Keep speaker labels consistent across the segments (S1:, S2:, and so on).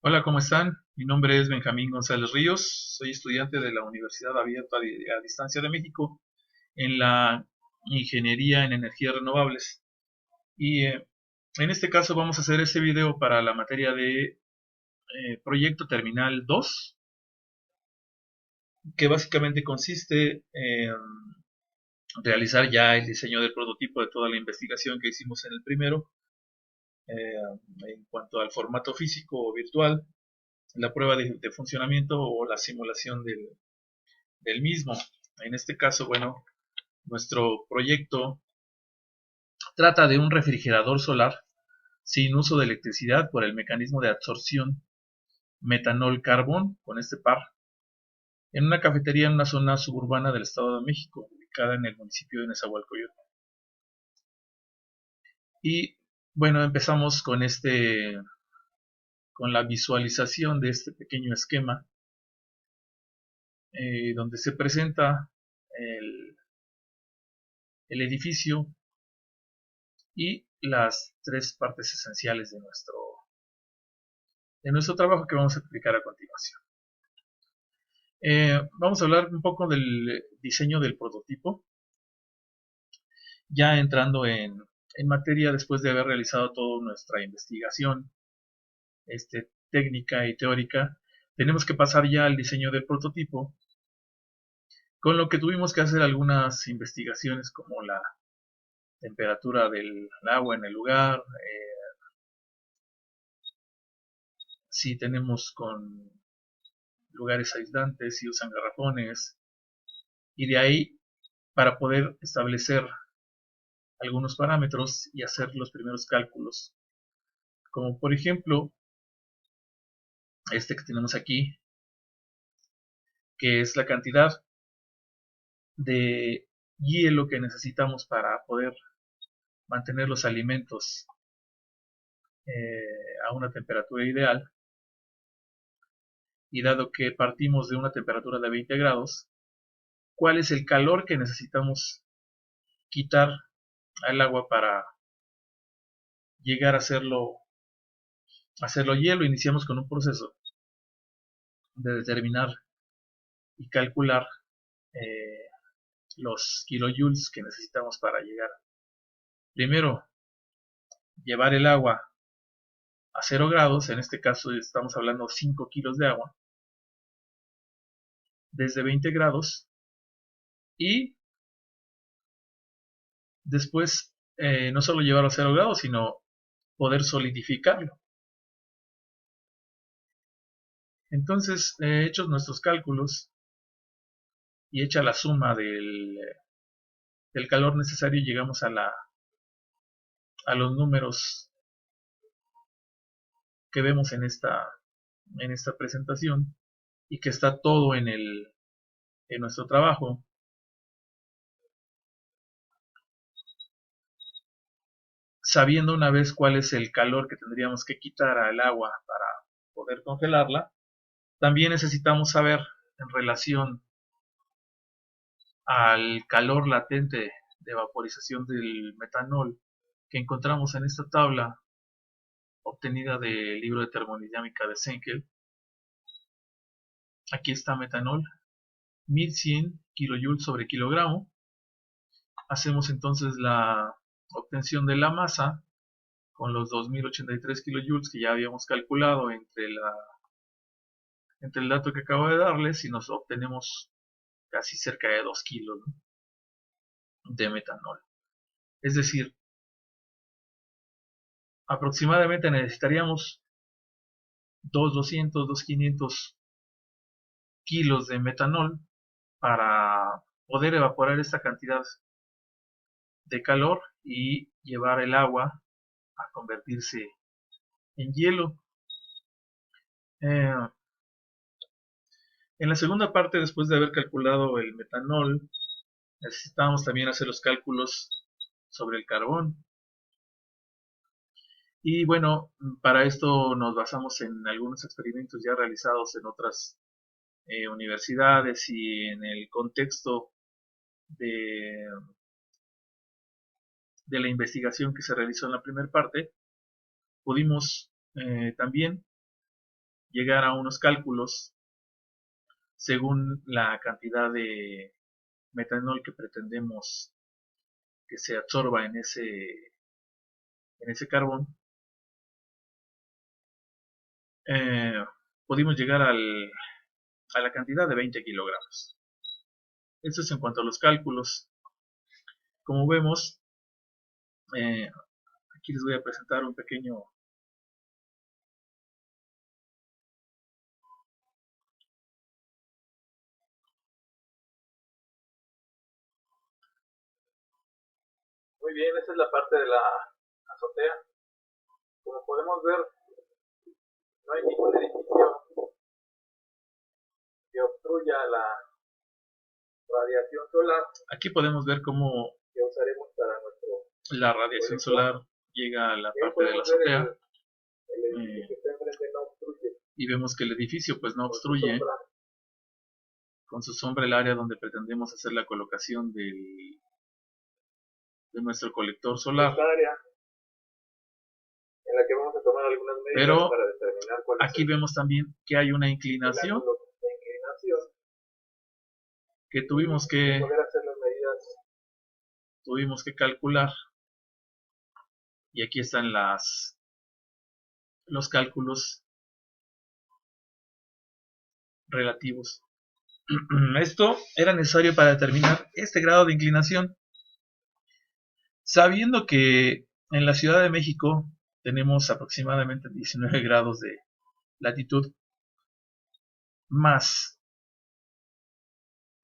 S1: Hola, ¿cómo están? Mi nombre es Benjamín González Ríos, soy estudiante de la Universidad Abierta a Distancia de México en la Ingeniería en Energías Renovables. Y en este caso vamos a hacer este video para la materia de Proyecto Terminal 2, que básicamente consiste en realizar ya el diseño del prototipo de toda la investigación que hicimos en el primero, en cuanto al formato físico o virtual, la prueba de funcionamiento o la simulación del mismo. En este caso, bueno, nuestro proyecto trata de un refrigerador solar sin uso de electricidad por el mecanismo de absorción metanol-carbón con este par en una cafetería en una zona suburbana del Estado de México, ubicada en el municipio de Nezahualcóyotl. Y bueno, empezamos con la visualización de este pequeño esquema, donde se presenta el, el edificio y las tres partes esenciales de nuestro trabajo que vamos a explicar a continuación. Vamos a hablar un poco del diseño del prototipo, ya entrando en materia después de haber realizado toda nuestra investigación técnica y teórica. Tenemos que pasar ya al diseño del prototipo, con lo que tuvimos que hacer algunas investigaciones como la temperatura del agua en el lugar, si tenemos con lugares aislantes, si usan garrafones, y de ahí para poder establecer algunos parámetros y hacer los primeros cálculos, como por ejemplo este que tenemos aquí, que es la cantidad de hielo que necesitamos para poder mantener los alimentos a una temperatura ideal, y dado que partimos de una temperatura de 20 grados, cuál es el calor que necesitamos quitar al agua para llegar a hacerlo hielo. Iniciamos con un proceso de determinar y calcular eh, los kilojoules que necesitamos para llegar. Primero, llevar el agua a 0 grados, en este caso estamos hablando 5 kilos de agua, desde 20 grados, y después no solo llevarlo a 0 grados, sino poder solidificarlo. Entonces, hechos nuestros cálculos y hecha la suma del calor necesario, llegamos a los números que vemos en esta presentación, y que está todo en nuestro trabajo. Sabiendo una vez cuál es el calor que tendríamos que quitar al agua para poder congelarla, también necesitamos saber en relación al calor latente de vaporización del metanol que encontramos en esta tabla obtenida del libro de termodinámica de Senkel. Aquí está metanol, 1100 kilojoules sobre kilogramo. Hacemos entonces la obtención de la masa con los 2083 kilojoules que ya habíamos calculado entre el dato que acabo de darles, y nos obtenemos casi cerca de 2 kilos, ¿no?, de metanol. Es decir, aproximadamente necesitaríamos 2.200, 2.500 kilos de metanol para poder evaporar esta cantidad de calor y llevar el agua a convertirse en hielo. Eh, en la segunda parte, después de haber calculado el metanol, necesitamos también hacer los cálculos sobre el carbón. Y bueno, para esto nos basamos en algunos experimentos ya realizados en otras universidades, y en el contexto de, de la investigación que se realizó en la primera parte, pudimos también llegar a unos cálculos según la cantidad de metanol que pretendemos que se absorba en ese carbón. eh, Pudimos llegar a la cantidad de 20 kilogramos. Esto es en cuanto a los cálculos. Como vemos, aquí les voy a presentar un pequeño. Muy bien, esta es la parte de la azotea. Como podemos ver, no hay ningún edificio que obstruya la radiación solar. Aquí podemos ver cómo
S2: que usaremos para nuestro
S1: la radiación solar llega a la parte de la azotea.
S2: El edificio que está enfrente no obstruye.
S1: Y vemos que el edificio pues no obstruye con su sombra el área donde pretendemos hacer la colocación de nuestro colector solar.
S2: Esta área en la que vamos a tomar algunas medidas.
S1: Pero
S2: para determinar cuál
S1: aquí vemos también que hay una inclinación que tuvimos que
S2: poder hacer las medidas.
S1: Tuvimos que calcular, y aquí están los cálculos relativos. Esto era necesario para determinar este grado de inclinación, sabiendo que en la Ciudad de México tenemos aproximadamente 19 grados de latitud, más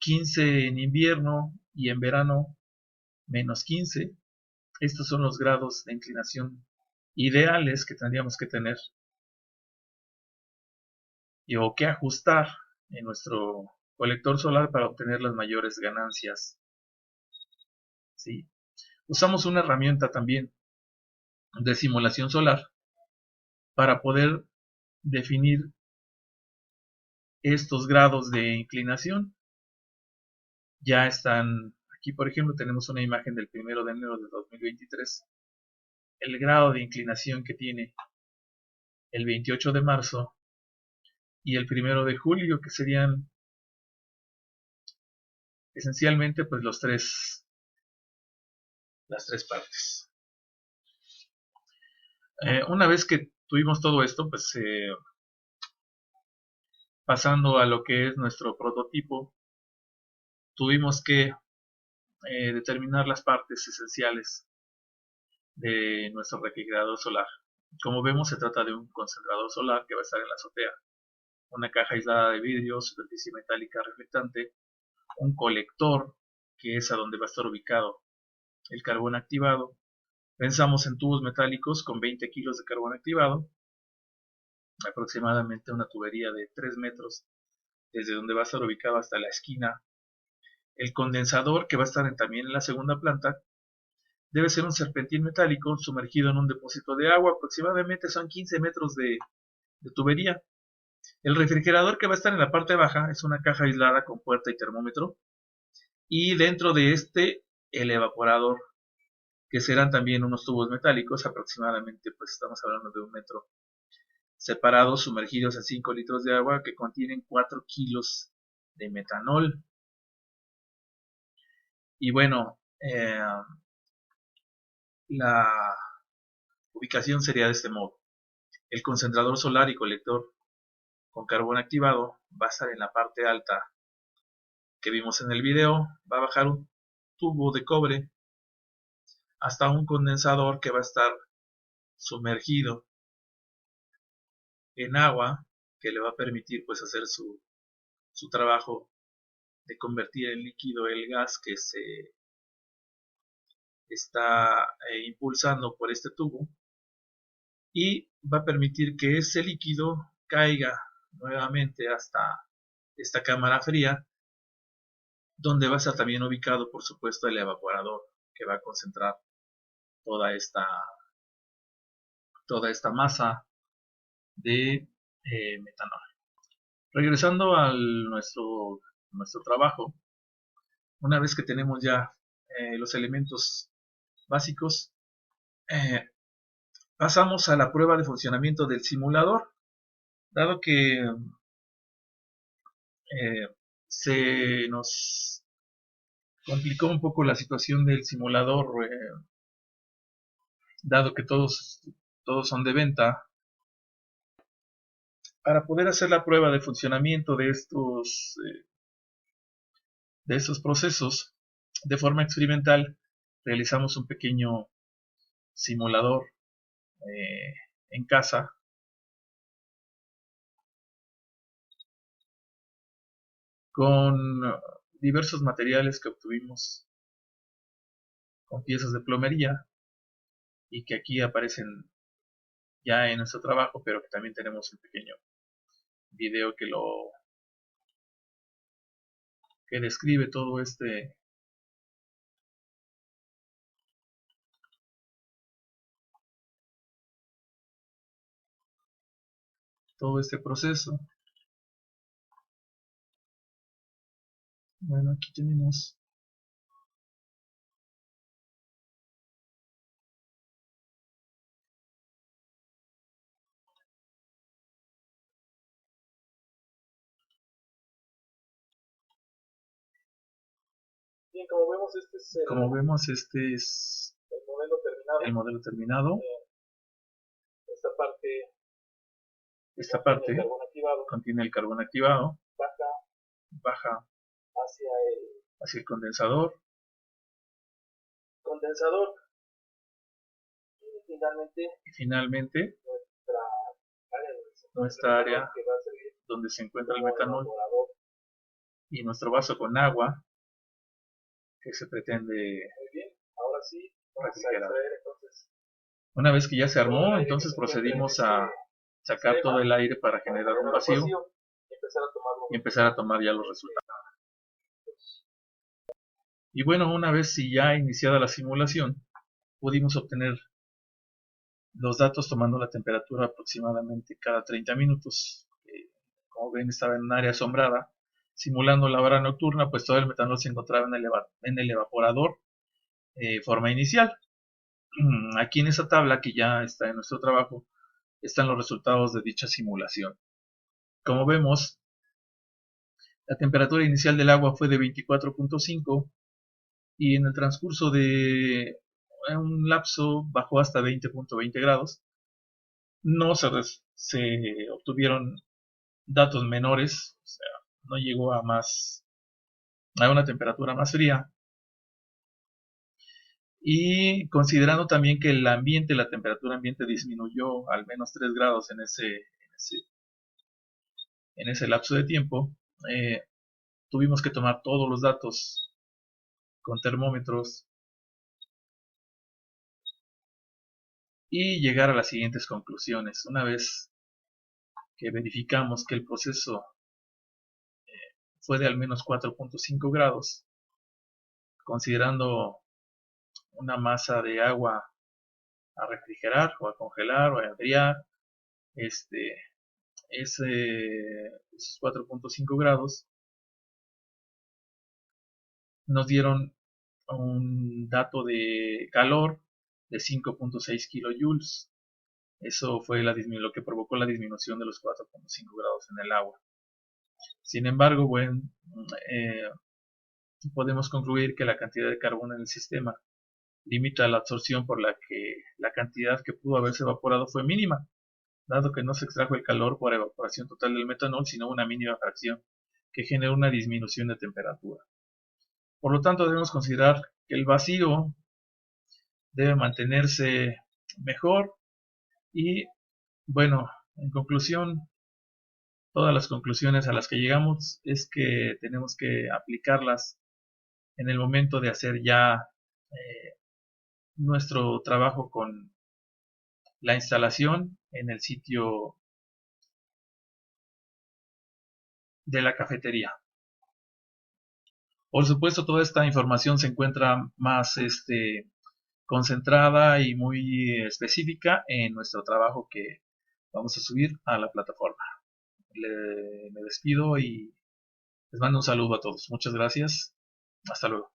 S1: 15 en invierno y en verano menos 15. Estos son los grados de inclinación ideales que tendríamos que tener o que ajustar en nuestro colector solar para obtener las mayores ganancias. ¿Sí? Usamos una herramienta también de simulación solar para poder definir estos grados de inclinación. Ya están aquí, por ejemplo, tenemos una imagen del 1 de enero de 2023. El grado de inclinación que tiene el 28 de marzo y el 1 de julio, que serían esencialmente pues las tres partes. Una vez que tuvimos todo esto, pues pasando a lo que es nuestro prototipo, tuvimos que determinar las partes esenciales de nuestro refrigerador solar. Como vemos, se trata de un concentrador solar que va a estar en la azotea, una caja aislada de vidrio, superficie metálica reflectante, un colector, que es a donde va a estar ubicado el carbón activado. Pensamos en tubos metálicos con 20 kilos de carbón activado, aproximadamente una tubería de 3 metros, desde donde va a estar ubicado hasta la esquina. El condensador, que va a estar también en la segunda planta, debe ser un serpentín metálico sumergido en un depósito de agua, aproximadamente son 15 metros de tubería. El refrigerador, que va a estar en la parte baja, es una caja aislada con puerta y termómetro, y dentro de este el evaporador, que serán también unos tubos metálicos, aproximadamente pues estamos hablando de 1 metro, separados, sumergidos en 5 litros de agua que contienen 4 kilos de metanol. Y bueno, la ubicación sería de este modo. El concentrador solar y colector con carbón activado va a estar en la parte alta que vimos en el video. Va a bajar un tubo de cobre hasta un condensador que va a estar sumergido en agua, que le va a permitir pues hacer su trabajo de convertir en líquido el gas que se está impulsando por este tubo, y va a permitir que ese líquido caiga nuevamente hasta esta cámara fría, donde va a estar también ubicado por supuesto el evaporador, que va a concentrar toda esta masa de metanol. Regresando a nuestro trabajo, una vez que tenemos ya los elementos básicos, pasamos a la prueba de funcionamiento del simulador. Dado que se nos complicó un poco la situación del simulador, dado que todos son de venta, para poder hacer la prueba de funcionamiento de estos procesos de forma experimental, realizamos un pequeño simulador en casa con diversos materiales que obtuvimos con piezas de plomería y que aquí aparecen ya en nuestro trabajo, pero que también tenemos un pequeño video que describe todo este proceso. Bueno, aquí tenemos
S2: Bien, como vemos, este es el modelo terminado.
S1: El modelo terminado.
S2: Esta
S1: Esta
S2: parte
S1: parte contiene el carbón activado. Baja hacia el condensador. Y finalmente nuestra área donde se encuentra el metanol y nuestro vaso con agua que se pretende refrigerar. Una vez que ya se armó, entonces procedimos a sacar todo el aire para generar un vacío y empezar a tomar ya los resultados. Y bueno, una vez ya iniciada la simulación, pudimos obtener los datos tomando la temperatura aproximadamente cada 30 minutos. Como ven, estaba en un área asombrada, simulando la hora nocturna, pues todo el metanol se encontraba en el evaporador forma inicial. Aquí en esa tabla que ya está en nuestro trabajo están los resultados de dicha simulación. Como vemos, la temperatura inicial del agua fue de 24.5 y en el transcurso de un lapso bajó hasta 20.20 grados. No se obtuvieron datos menores, o sea, no llegó a una temperatura más fría. Y considerando también que la temperatura ambiente disminuyó al menos 3 grados en ese lapso de tiempo, tuvimos que tomar todos los datos con termómetros y llegar a las siguientes conclusiones. Una vez que verificamos que el proceso fue de al menos 4.5 grados, considerando una masa de agua a refrigerar o a congelar o a enfriar, esos 4.5 grados nos dieron un dato de calor de 5.6 kilojoules. Eso fue lo que provocó la disminución de los 4.5 grados en el agua. Sin embargo, podemos concluir que la cantidad de carbono en el sistema limita la absorción, por la que la cantidad que pudo haberse evaporado fue mínima, dado que no se extrajo el calor por evaporación total del metanol, sino una mínima fracción que generó una disminución de temperatura. Por lo tanto, debemos considerar que el vacío debe mantenerse mejor y, bueno, en conclusión, todas las conclusiones a las que llegamos es que tenemos que aplicarlas en el momento de hacer ya nuestro trabajo con la instalación en el sitio de la cafetería. Por supuesto, toda esta información se encuentra más concentrada y muy específica en nuestro trabajo que vamos a subir a la plataforma. Me despido y les mando un saludo a todos. Muchas gracias. Hasta luego.